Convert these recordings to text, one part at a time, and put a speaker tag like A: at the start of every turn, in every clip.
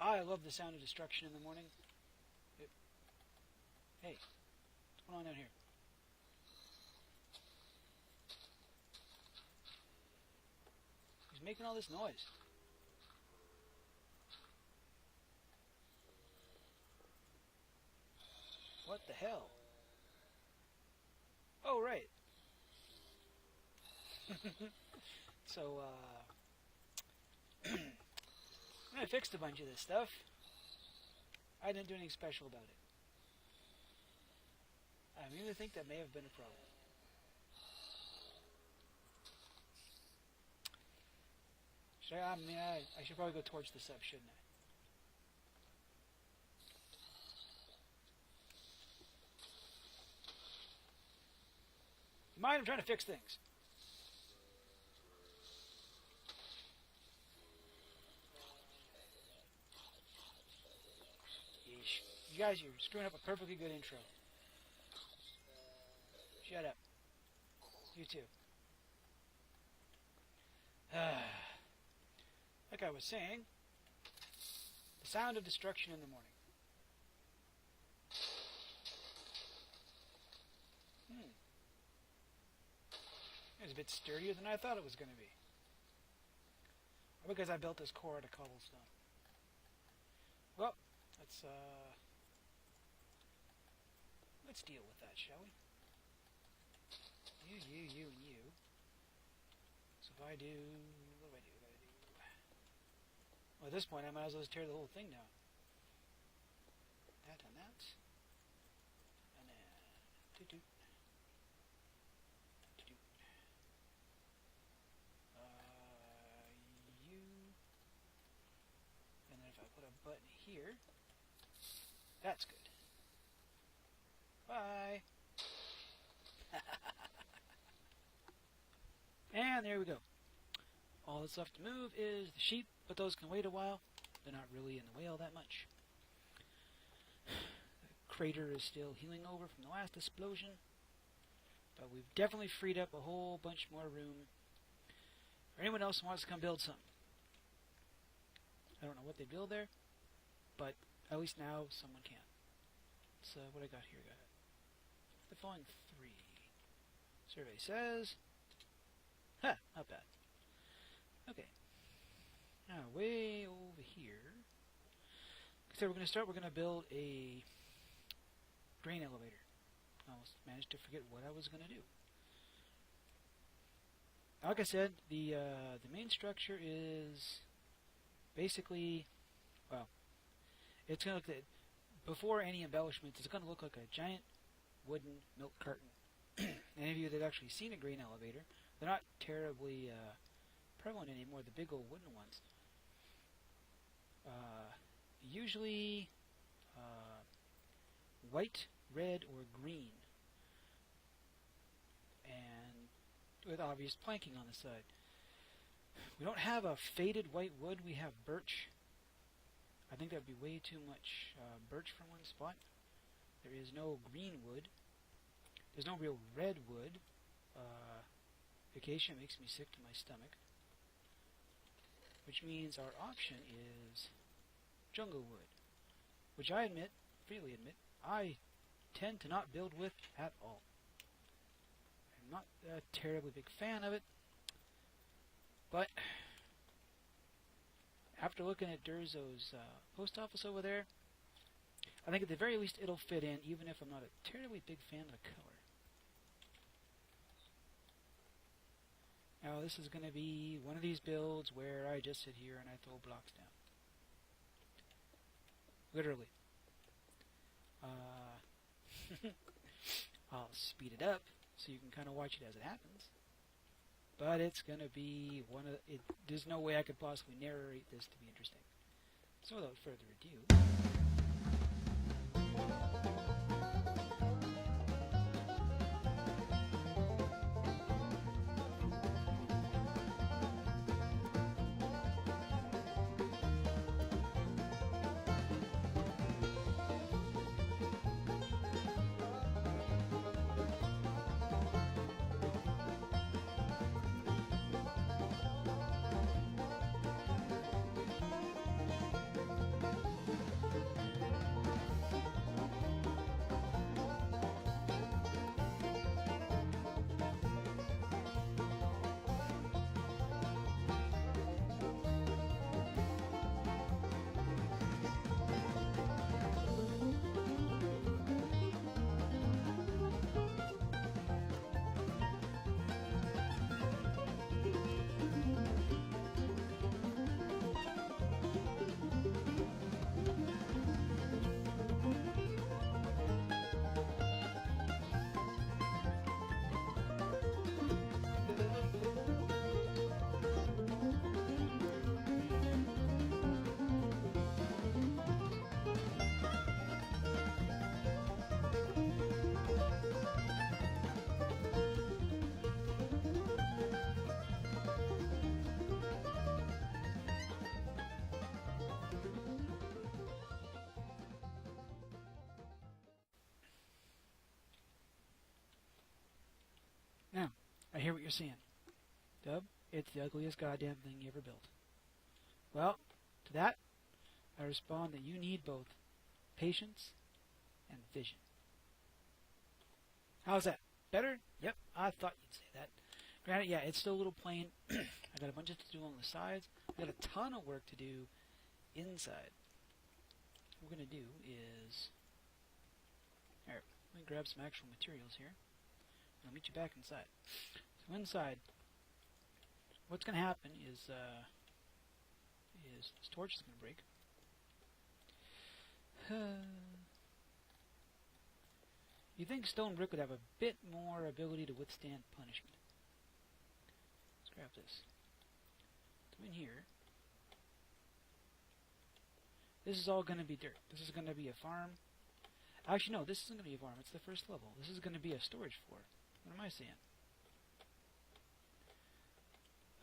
A: I love the sound of destruction in the morning. Hey, what's going on down here? He's making all this noise. What the hell? Oh, right. So, I fixed a bunch of this stuff. I didn't do anything special about it. I really think that may have been a problem. I should probably go torch this up, shouldn't I? You mind? I'm trying to fix things. Yeesh. You guys, you're screwing up a perfectly good intro. Shut up. You too. Like I was saying, the sound of destruction in the morning. It's a bit sturdier than I thought it was going to be. Or because I built this core out of cobblestone. Well, let's deal with that, shall we? You, and you. So if I do... What do I do? Well, at this point, I might as well just tear the whole thing down. That and that. And then... You. And then if I put a button here... That's good. Bye! And there we go. All that's left to move is the sheep, but those can wait a while. They're not really in the way all that much. The crater is still healing over from the last explosion, but we've definitely freed up a whole bunch more room for anyone else who wants to come build something. I don't know what they build there, but at least now someone can. So what I got here, the following 3. Survey says, not bad. Okay. Now, way over here, so we're going to build a grain elevator. I almost managed to forget what I was going to do. Like I said, the main structure is basically, well, it's going to look, before any embellishments, it's going to look like a giant wooden milk carton. Any of you that have actually seen a grain elevator, they're not terribly prevalent anymore, the big old wooden ones. Usually white, red, or green, and with obvious planking on the side. We don't have a faded white wood, we have birch. I think that would be way too much birch from one spot. There is no green wood. There's no real red wood. Acacia makes me sick to my stomach. Which means our option is jungle wood. Which I freely admit, I tend to not build with at all. I'm not a terribly big fan of it. But after looking at Durzo's post office over there, I think at the very least it'll fit in, even if I'm not a terribly big fan of the color. Now this is going to be one of these builds where I just sit here and I throw blocks down. Literally. I'll speed it up so you can kind of watch it as it happens. But it's going to be there's no way I could possibly narrate this to be interesting. So without further ado... hear what you're saying. Dub, it's the ugliest goddamn thing you ever built. Well, to that, I respond that you need both patience and vision. How's that? Better? Yep, I thought you'd say that. Granted, yeah, it's still a little plain. I got a bunch of to do on the sides. I got a ton of work to do inside. What we're going to do is... Alright, let me grab some actual materials here. I'll meet you back inside. So inside, what's going to happen is this torch is going to break. You think stone brick would have a bit more ability to withstand punishment. Let's grab this. Come in here. This is all going to be dirt. This is going to be a farm. Actually, no, this isn't going to be a farm. It's the first level. This is going to be a storage floor. What am I saying?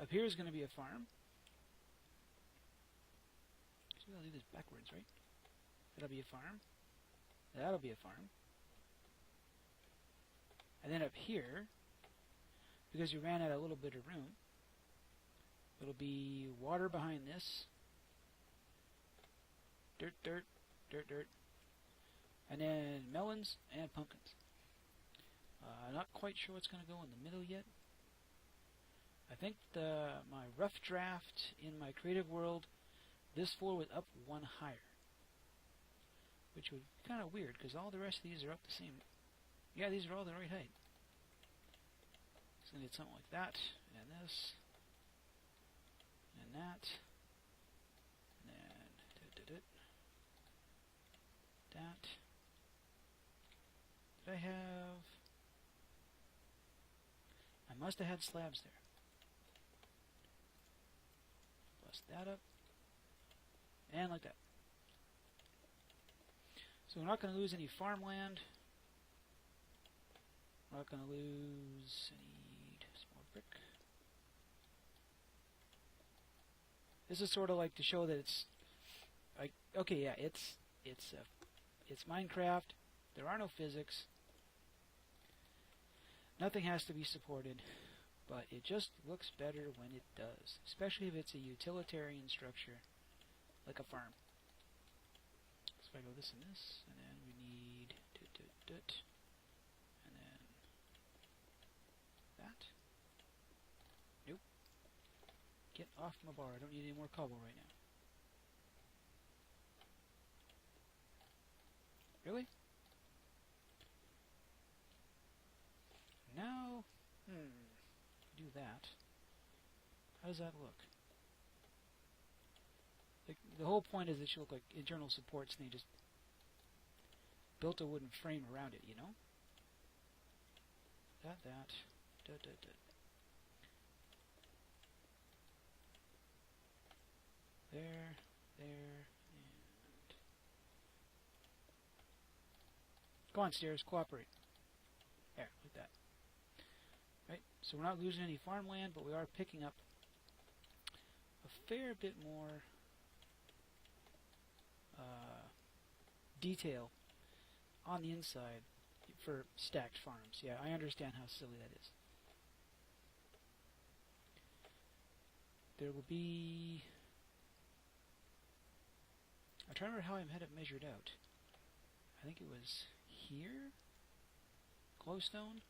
A: Up here is going to be a farm. So I'll do this backwards, right? That'll be a farm. That'll be a farm. And then up here, because you ran out of a little bit of room, it'll be water behind this. Dirt, dirt, dirt, dirt. And then melons and pumpkins. Not quite sure what's going to go in the middle yet. I think my rough draft in my creative world, this floor was up one higher. Which would be kind of weird, because all the rest of these are up the same. Yeah, these are all the right height. So I need something like that, and this, and that, and then that. Did I have... I must have had slabs there. Bust that up, and like that. So we're not going to lose any farmland. We're not going to lose any small brick. This is sort of like to show that it's like, okay, yeah, it's Minecraft. There are no physics. Nothing has to be supported, but it just looks better when it does, especially if it's a utilitarian structure like a farm. So I go this and this, and then we need and then that. Nope. Get off my bar. I don't need any more cobble right now. Really? Now, do that. How does that look? Like, the whole point is it should look like internal supports, and they just built a wooden frame around it, you know? That. There, and... Go on, stairs, cooperate. There, like that. Right, so we're not losing any farmland, but we are picking up a fair bit more detail on the inside for stacked farms. Yeah, I understand how silly that is. There will be... I'm trying to remember how I had it measured out. I think it was here? Glowstone?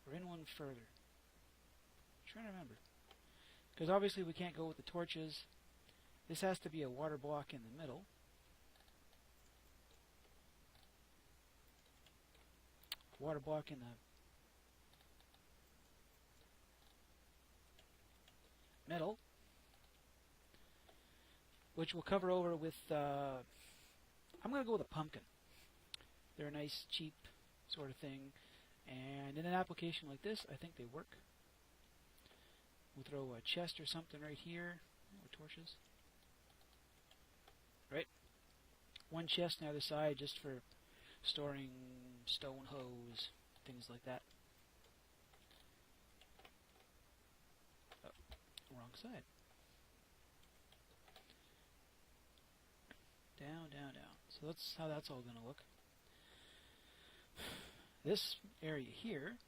A: Or in one further? I'm trying to remember. Because obviously we can't go with the torches. This has to be a water block in the middle. Water block in the middle, which we'll cover over with, I'm going to go with a pumpkin. They're a nice, cheap sort of thing, and in an application like this, I think they work. We'll throw a chest or something right here, or torches. Right? One chest on the other side just for storing stone hose, things like that. Oh, wrong side. Down, down, down. So that's how that's all going to look. This area here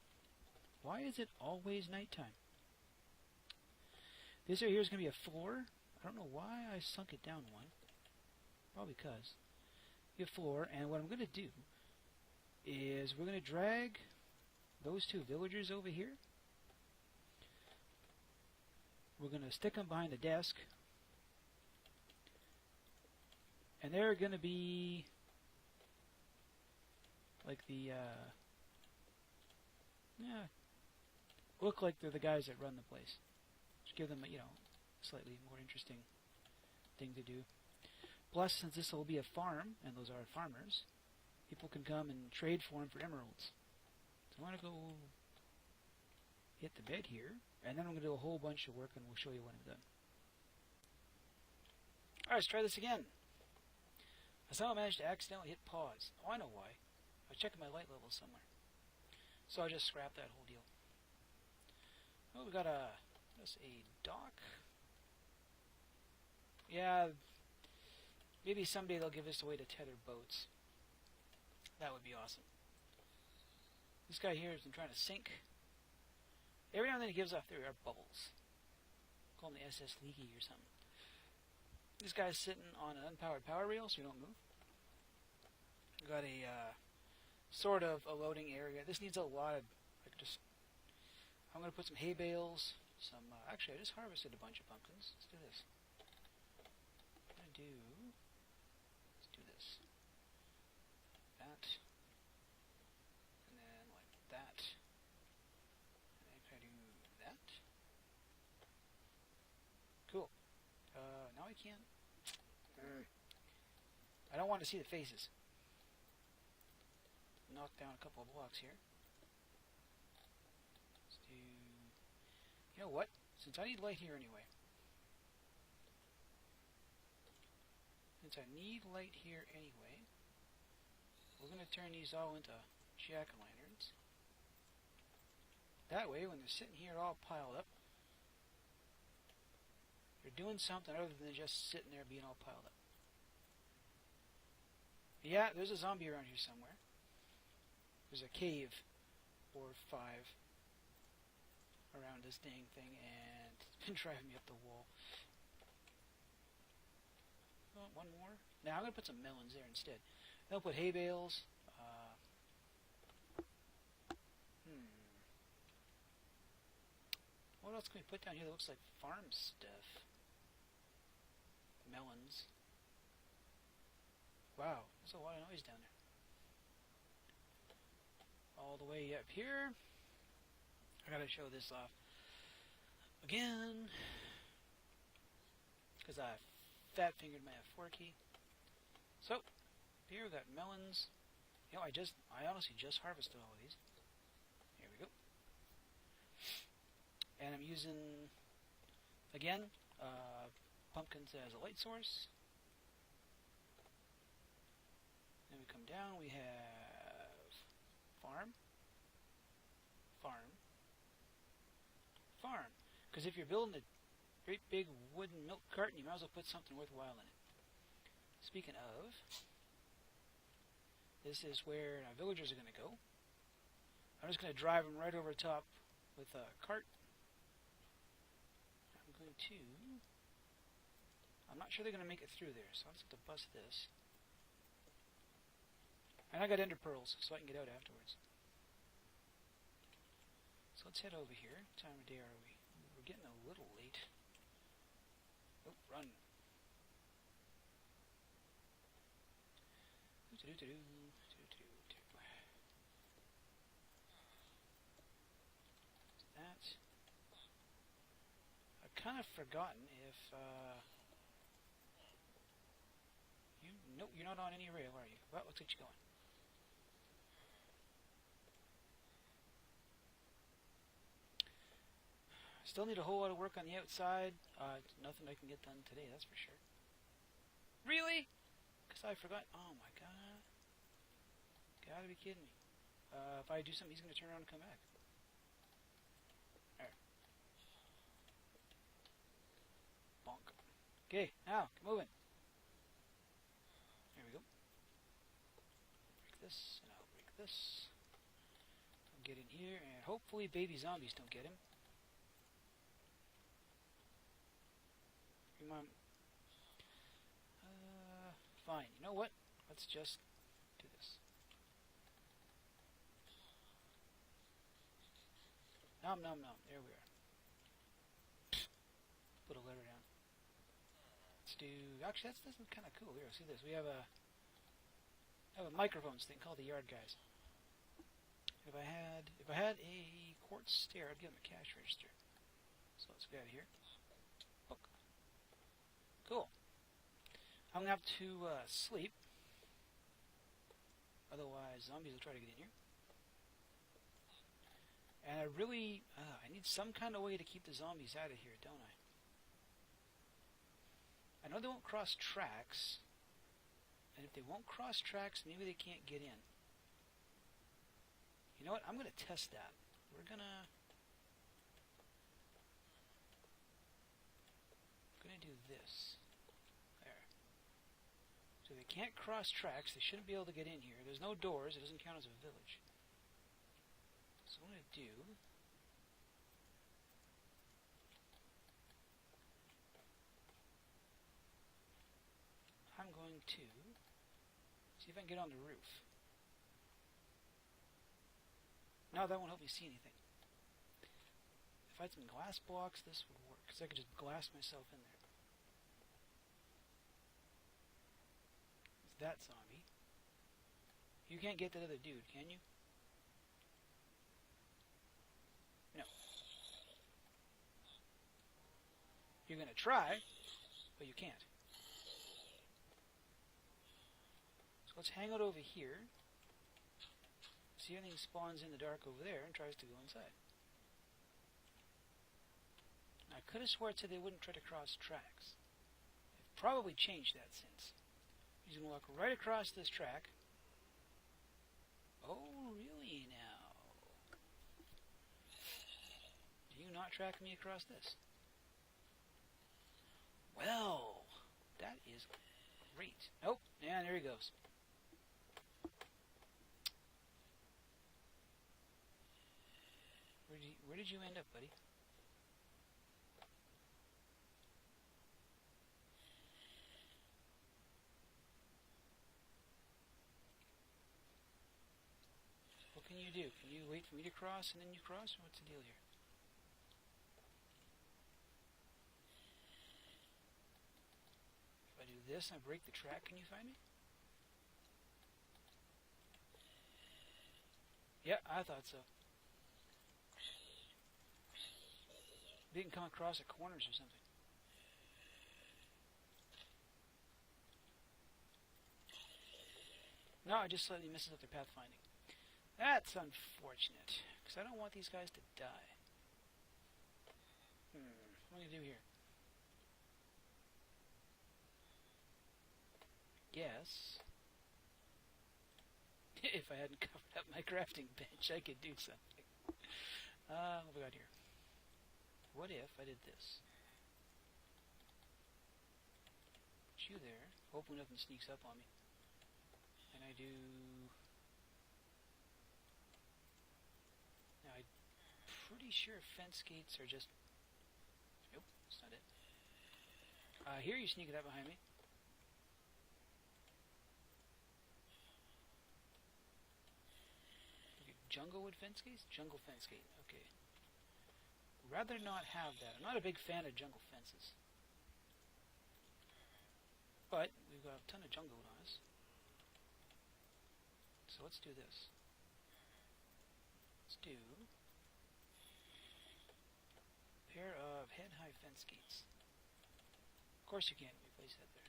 A: Why is it always nighttime? This right here is going to be a floor. I don't know why I sunk it down one. Probably because. A floor, and what I'm going to do is we're going to drag those two villagers over here. We're going to stick them behind the desk. And they're going to be like the, look like they're the guys that run the place. Just give them, a slightly more interesting thing to do. Plus, since this will be a farm, and those are farmers, people can come and trade for them for emeralds. So I want to go hit the bed here, and then I'm going to do a whole bunch of work, and we'll show you when I'm done. Alright, let's try this again. I somehow managed to accidentally hit pause. Oh, I know why. I was checking my light level somewhere. So I just scrapped that whole deal. Oh, we got a dock. Yeah, maybe someday they'll give us a way to tether boats. That would be awesome. This guy here has been trying to sink. Every now and then he gives off there are bubbles. Call him the SS Leaky or something. This guy's sitting on an unpowered power rail, so we don't move. We got a sort of a loading area. This needs a lot of I'm going to put some hay bales. Actually, I just harvested a bunch of pumpkins. Let's do this. Let's do this. That. And then like that. And then can I do that? Cool. Now I can't. I don't want to see the faces. Knock down a couple of blocks here. Let's do... You know what? Since I need light here anyway. We're going to turn these all into jack-o'-lanterns. That way, when they're sitting here all piled up, they're doing something other than just sitting there being all piled up. Yeah, there's a zombie around here somewhere. There's a cave or 5 around this dang thing, and it's been driving me up the wall. Oh, one more. Now I'm going to put some melons there instead. Then I'll put hay bales. What else can we put down here that looks like farm stuff? Melons. Wow, there's a lot of noise down there. All the way up here. I gotta show this off again because I fat-fingered my F4 key. So here we got melons. You know, I honestly just harvested all of these. Here we go. And I'm using again pumpkins as a light source. Then we come down, we have farm. Because if you're building a great big wooden milk carton, you might as well put something worthwhile in it. Speaking of, this is where our villagers are going to go. I'm just going to drive them right over top with a cart. I'm not sure they're going to make it through there, so I'll just have to bust this. And I got ender pearls, so I can get out afterwards. So let's head over here. What time of day are we? We're getting a little late. Oh, run. That. I've kind of forgotten if, nope, you're not on any rail, are you? Well, let's get you going. Still need a whole lot of work on the outside. Nothing I can get done today, that's for sure. Really? Because I forgot. Oh my god. Gotta be kidding me. If I do something, he's going to turn around and come back. Alright. Bonk. Okay, now, get moving. There we go. Break this, and I'll break this. get in here, and hopefully baby zombies don't get him. Come on. Fine. You know what? Let's just do this. Nom nom nom. There we are. Put a letter down. Let's do. Actually, that's kind of cool. Here, see this. We have a microphones thing called the Yard Guys. If I had a quartz stair, I'd give them a cash register. So let's get out of here. Book. Cool. I'm gonna have to sleep. Otherwise, zombies will try to get in here. And I need some kind of way to keep the zombies out of here, don't I? I know they won't cross tracks. And if they won't cross tracks, maybe they can't get in. You know what? I'm going to test that. We're going to do this. There. So they can't cross tracks. They shouldn't be able to get in here. There's no doors. It doesn't count as a village. So what I'm going to do... I'm going to see if I can get on the roof. No, that won't help me see anything. If I had some glass blocks, this would work, because I could just glass myself in there. It's that zombie. You can't get that other dude, can you? No. You're going to try, but you can't. Let's hang out over here. See if anything spawns in the dark over there and tries to go inside. Now, I could have swore it said they wouldn't try to cross tracks. They've probably changed that since. He's going to walk right across this track. Oh, really now? Do you not track me across this? Well, that is great. Oh, yeah, there he goes. Where did you end up, buddy? What can you do? Can you wait for me to cross and then you cross? Or what's the deal here? If I do this and I break the track, can you find me? Yeah, I thought so. Didn't come across at corners or something. No, I just slightly misses up their pathfinding. That's unfortunate, because I don't want these guys to die. What am I going to do here? Guess if I hadn't covered up my crafting bench, I could do something. What have we got here? What if I did this? Put you there, hoping nothing sneaks up on me. And I do... Now, I'm pretty sure fence gates are just... Nope, that's not it. Here you sneak it up behind me. Okay, jungle wood fence gates? Jungle fence gate, okay. Rather not have that. I'm not a big fan of jungle fences. But we've got a ton of jungle on us. So let's do this. Let's do a pair of head-high fence gates. Of course you can't replace that there.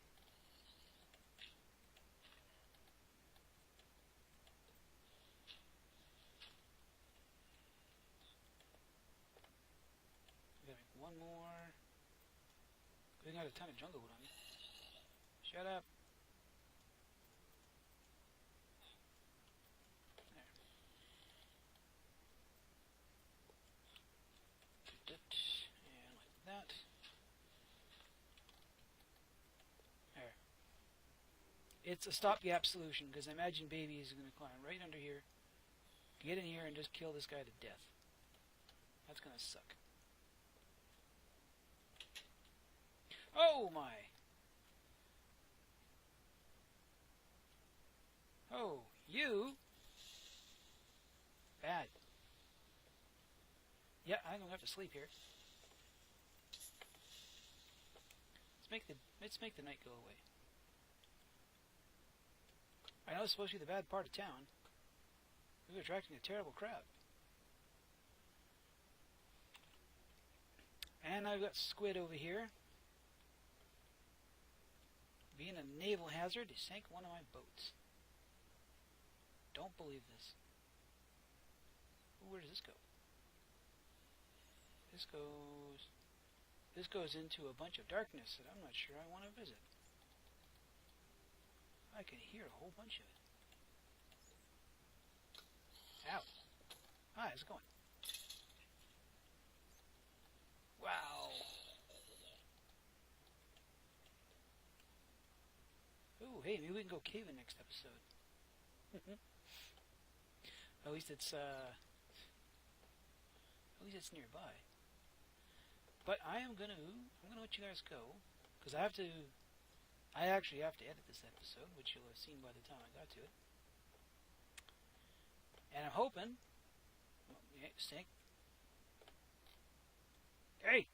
A: One more. Good thing I had a ton of jungle wood on me. Shut up. There. And like that. There. It's a stopgap solution because I imagine baby is going to climb right under here get in here and just kill this guy to death. That's gonna suck. Oh my! Oh, you! Bad. Yeah, I'm gonna have to sleep here. Let's make the night go away. I know it's supposed to be the bad part of town. We're attracting a terrible crowd. And I've got squid over here. Being a naval hazard, he sank one of my boats. Don't believe this. Where does this go? This goes into a bunch of darkness that I'm not sure I want to visit. I can hear a whole bunch of it. Ow. Hi, how's it going? Wow. Ooh, hey, maybe we can go caving next episode. At least it's nearby. But I'm gonna let you guys go, because I actually have to edit this episode, which you'll have seen by the time I got to it. And I'm hoping, snake. Hey,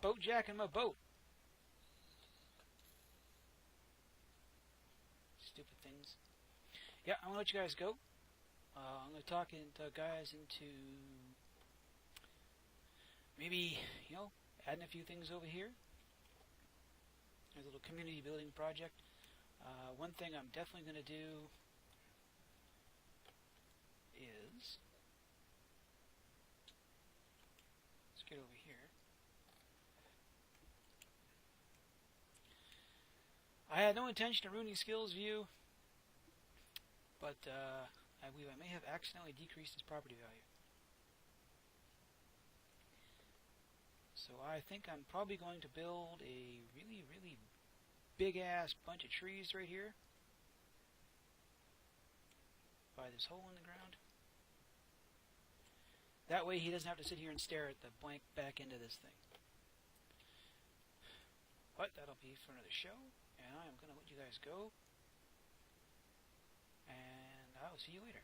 A: boat jacking my boat. Stupid things. Yeah, I'm gonna let you guys go. I'm gonna talk guys into maybe, adding a few things over here. There's a little community building project. One thing I'm definitely going to do is, let's get over here. I had no intention of ruining skills view, but I believe I may have accidentally decreased its property value. So I think I'm probably going to build a really, really big-ass bunch of trees right here by this hole in the ground. That way he doesn't have to sit here and stare at the blank back end of this thing. But that'll be for another show, and I'm going to let you guys go, and I'll see you later.